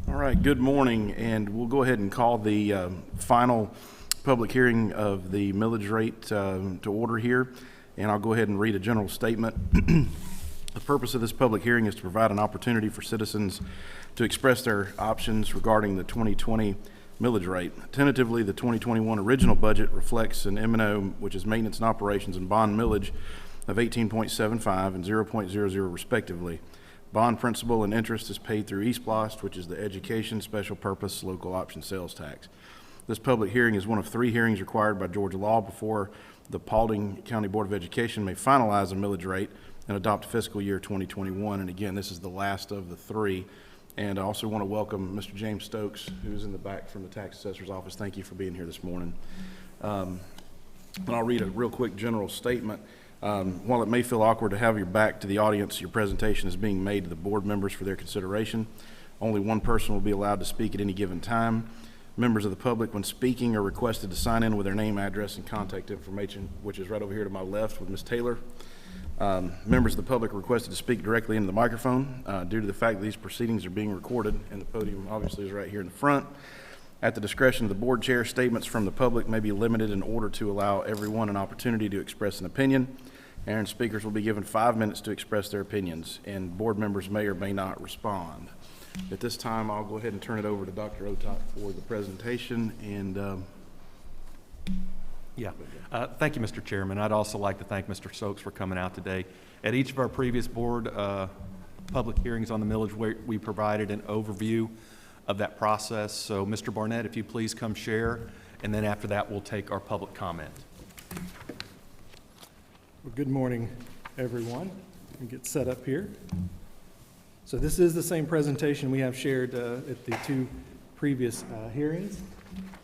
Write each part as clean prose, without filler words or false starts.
All right, good morning, and we'll go ahead and call the final public hearing of the millage rate to order here, and I'll go ahead and read a general statement. The purpose of this public hearing is to provide an opportunity for citizens to express their options regarding the 2020 millage rate. Tentatively, the 2021 original budget reflects an M&O, which is maintenance and operations, and bond millage of 18.75 and 0.00 respectively. Bond principal and interest is paid through eSPLOST, which is the Education Special Purpose Local Option Sales Tax. This public hearing is one of 3 hearings required by Georgia law before the Paulding County Board of Education may finalize a millage rate and adopt fiscal year 2021. And again, this is the last of the 3. And I also want to welcome Mr. James Stokes, who's in the back from the Tax Assessor's Office. Thank you for being here this morning. And I'll read a real quick general statement. While it may feel awkward to have your back to the audience, your presentation is being made to the board members for their consideration. Only one person will be allowed to speak at any given time. Members of the public, when speaking, are requested to sign in with their name, address, and contact information, which is right over here to my left with Ms. Taylor. Members of the public are requested to speak directly into the microphone due to the fact that these proceedings are being recorded, and the podium obviously is right here in the front. At the discretion of the board chair, statements from the public may be limited in order to allow everyone an opportunity to express an opinion. And speakers will be given 5 minutes to express their opinions, and board members may or may not respond. At this time, I'll go ahead and turn it over to Dr. Otot for the presentation. And thank you, Mr. Chairman. I'd also like to thank Mr. Stokes for coming out today. At each of our previous board public hearings on the millage, we provided an overview of that process. So, Mr. Barnett, if you please come share, and then after that, we'll take our public comment. Well, good morning, everyone. Let me get set up here. So this is the same presentation we have shared at the 2 previous hearings.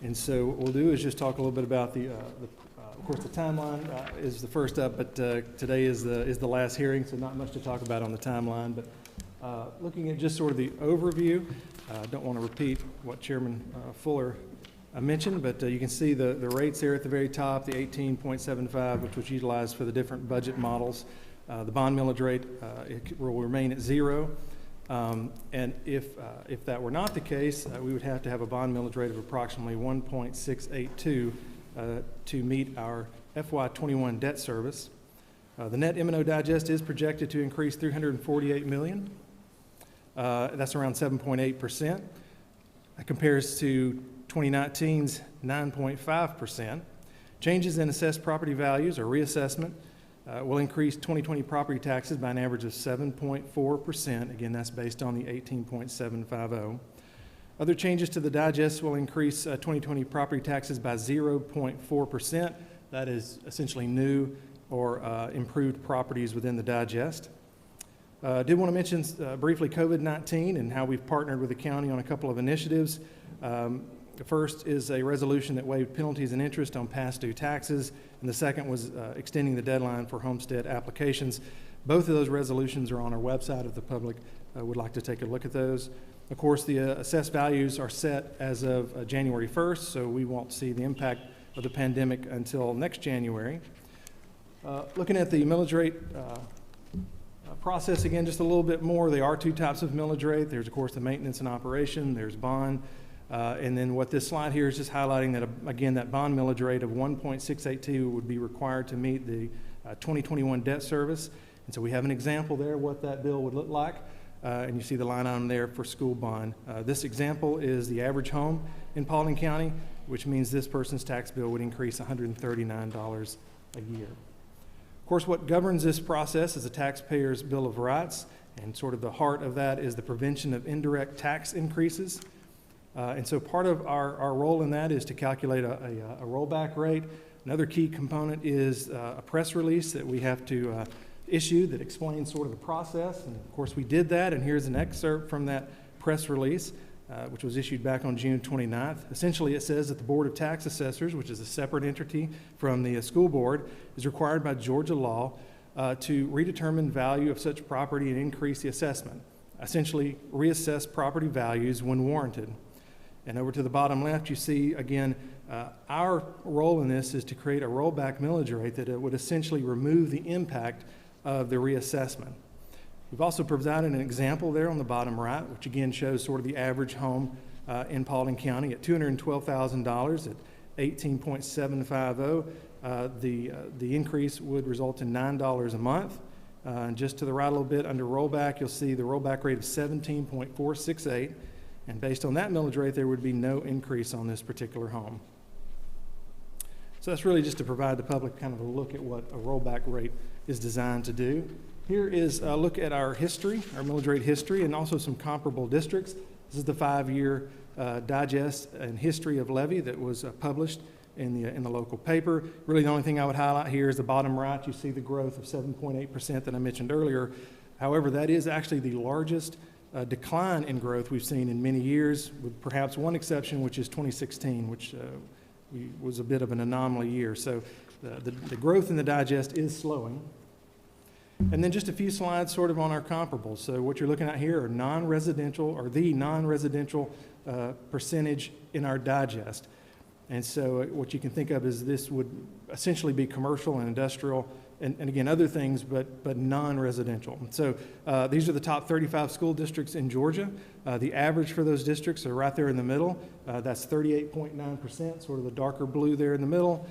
And so what we'll do is just talk a little bit about of course, the timeline is the first up, but today is the last hearing, so not much to talk about on the timeline. But looking at just sort of the overview, I don't want to repeat what Chairman Fuller mentioned, but you can see the rates there at the very top, the 18.75, which was utilized for the different budget models. The bond millage rate it will remain at 0. And if that were not the case, we would have to have a bond millage rate of approximately 1.682 to meet our FY21 debt service. The net M&O digest is projected to increase $348 million. That's around 7.8%. That compares to 2019's 9.5%. Changes in assessed property values or reassessment will increase 2020 property taxes by an average of 7.4%. Again, that's based on the 18.750. Other changes to the digest will increase 2020 property taxes by 0.4%. That is essentially new or improved properties within the digest. I did want to mention briefly COVID-19 and how we've partnered with the county on a couple of initiatives. The first is a resolution that waived penalties and interest on past due taxes, and the second was extending the deadline for homestead applications. Both of those resolutions are on our website if the public would like to take a look at those. Of course, the assessed values are set as of January 1st, so we won't see the impact of the pandemic until next January. Looking at the millage rate process again just a little bit more, there are 2 types of millage rate. There's, of course, the maintenance and operation. There's bond. And then what this slide here is just highlighting that, again, that bond millage rate of 1.682 would be required to meet the 2021 debt service. And so we have an example there what that bill would look like. And you see the line item there for school bond. This example is the average home in Paulding County, which means this person's tax bill would increase $139 a year. Of course, what governs this process is the taxpayer's Bill of Rights, and sort of the heart of that is the prevention of indirect tax increases. And so part of our role in that is to calculate a rollback rate. Another key component is a press release that we have to issue that explains sort of the process. And of course we did that, and here's an excerpt from that press release, which was issued back on June 29th. Essentially it says that the Board of Tax Assessors, which is a separate entity from the school board, is required by Georgia law to redetermine value of such property and increase the assessment. Essentially reassess property values when warranted. And over to the bottom left, you see, again, our role in this is to create a rollback millage rate that would essentially remove the impact of the reassessment. We've also provided an example there on the bottom right, which again shows sort of the average home in Paulding County at $212,000 at 18.750. The increase would result in $9 a month. And just to the right a little bit under rollback, you'll see the rollback rate of 17.468. And based on that millage rate, there would be no increase on this particular home. So that's really just to provide the public kind of a look at what a rollback rate is designed to do. Here is a look at our history, our millage rate history, and also some comparable districts. This is the 5-year digest and history of levy that was published in the local paper. Really the only thing I would highlight here is the bottom right. You see the growth of 7.8% that I mentioned earlier. However, that is actually the largest decline in growth we've seen in many years, with perhaps one exception, which is 2016, which was a bit of an anomaly year. So the growth in the digest is slowing. And then just a few slides sort of on our comparables. So what you're looking at here are non-residential, or the non-residential percentage in our digest. And so what you can think of is this would essentially be commercial and industrial, and again, other things, but non-residential. So these are the top 35 school districts in Georgia. The average for those districts are right there in the middle. That's 38.9%, sort of the darker blue there in the middle.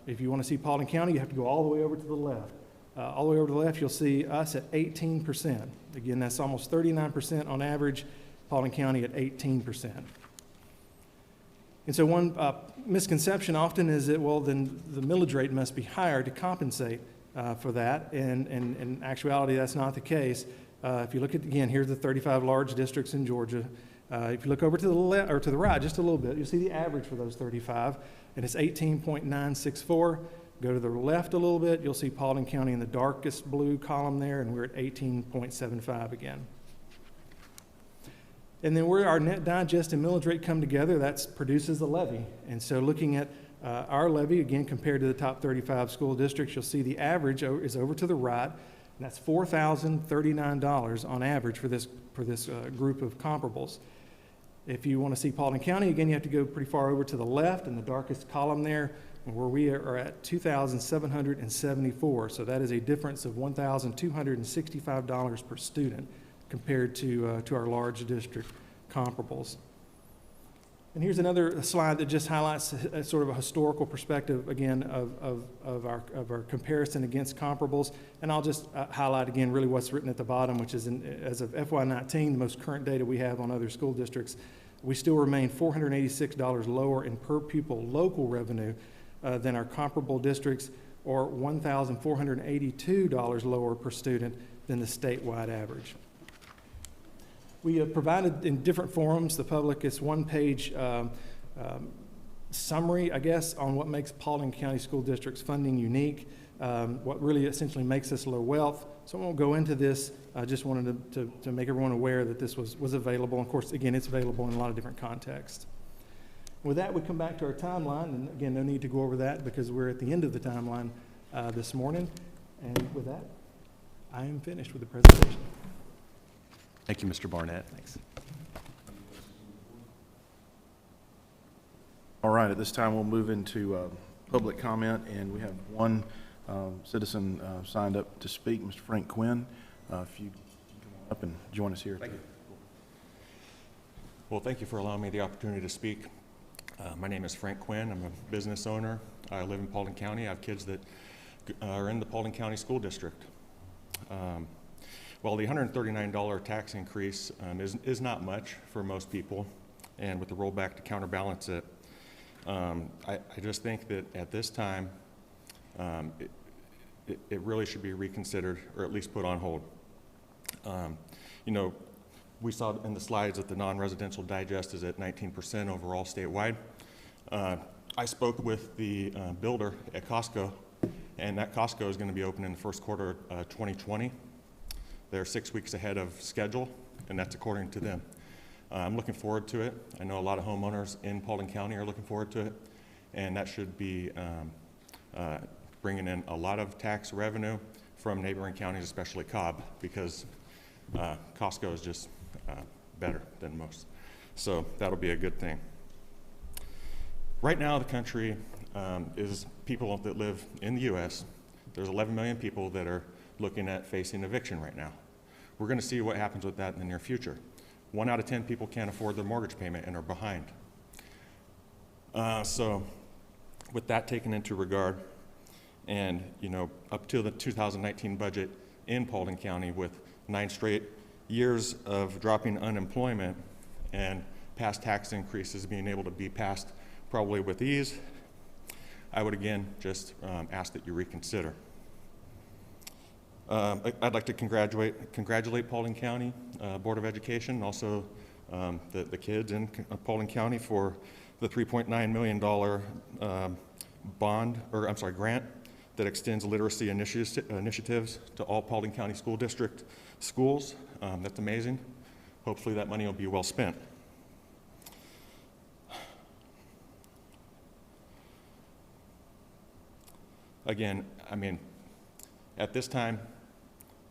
If you want to see Paulding County, you have to go all the way over to the left. All the way over to the left, you'll see us at 18%. Again, that's almost 39% on average, Paulding County at 18%. And so one misconception often is that, well, then the millage rate must be higher to compensate for that, and in actuality, that's not the case. If you look at, again, here's the 35 large districts in Georgia. If you look over to the left, or to the right just a little bit, you'll see the average for those 35, and it's 18.964. Go to the left a little bit, you'll see Paulding County in the darkest blue column there, and we're at 18.75 again. And then where our net digest and millage rate come together, that produces the levy. And so looking at our levy, again, compared to the top 35 school districts, you'll see the average is over to the right, and that's $4,039 on average for this group of comparables. If you want to see Paulding County, again, you have to go pretty far over to the left in the darkest column there, where we are at $2,774. So that is a difference of $1,265 per student compared to our large district comparables. And here's another slide that just highlights sort of a historical perspective, again, of our comparison against comparables. And I'll just highlight again really what's written at the bottom, which is as of FY19, the most current data we have on other school districts, we still remain $486 lower in per pupil local revenue than our comparable districts, or $1,482 lower per student than the statewide average. We have provided in different forums the public this one-page summary, I guess, on what makes Paulding County School District's funding unique, what really essentially makes us low wealth. So I won't go into this. I just wanted to make everyone aware that this was available. Of course, again, it's available in a lot of different contexts. With that, we come back to our timeline, and again, no need to go over that because we're at the end of the timeline this morning. And with that, I am finished with the presentation. Thank you, Mr. Barnett. Thanks. All right, at this time, we'll move into public comment, and we have one citizen signed up to speak, Mr. Frank Quinn. If you can come up and join us here. Thank you. Well, thank you for allowing me the opportunity to speak. My name is Frank Quinn. I'm a business owner. I live in Paulding County. I have kids that are in the Paulding County School District. Well, the $139 tax increase is not much for most people, and with the rollback to counterbalance it, I just think that at this time, it really should be reconsidered or at least put on hold. You know, we saw in the slides that the non-residential digest is at 19% overall statewide. I spoke with the builder at Costco, and that Costco is going to be open in the first quarter of 2020. They're 6 weeks ahead of schedule, and that's according to them. I'm looking forward to it. I know a lot of homeowners in Paulding County are looking forward to it, and that should be bringing in a lot of tax revenue from neighboring counties, especially Cobb, because Costco is just better than most. So that'll be a good thing. Right now, the country is people that live in the U.S. There's 11 million people that are looking at facing eviction right now. we're going to see what happens with that in the near future. 1 out of 10 people can't afford their mortgage payment and are behind. So with that taken into regard, and up to the 2019 budget in Paulding County with 9 straight years of dropping unemployment and past tax increases being able to be passed probably with ease, I would again just ask that you reconsider. I'd like to congratulate Paulding County Board of Education, also the kids in Paulding County for the $3.9 million grant that extends literacy initiatives to all Paulding County School District schools. That's amazing. Hopefully that money will be well spent. Again, I mean, at this time,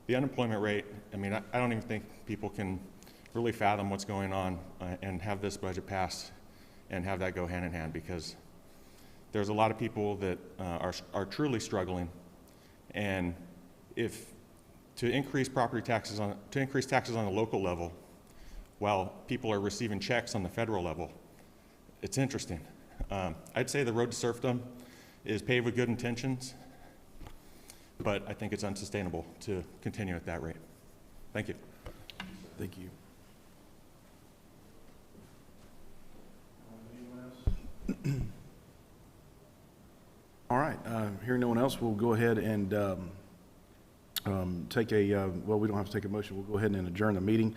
the unemployment rate, I mean, I don't even think people can really fathom what's going on and have this budget pass and have that go hand in hand, because there's a lot of people that are truly struggling, and if to increase taxes on the local level while people are receiving checks on the federal level, it's interesting. I'd say the road to serfdom is paved with good intentions, but I think it's unsustainable to continue at that rate. Thank you. Thank you. All right, hearing no one else, we'll go ahead and take well, we don't have to take a motion. We'll go ahead and adjourn the meeting.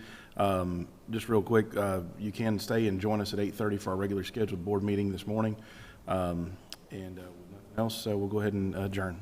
Just real quick, you can stay and join us at 8:30 for our regular scheduled board meeting this morning. And with nothing else, so we'll go ahead and adjourn.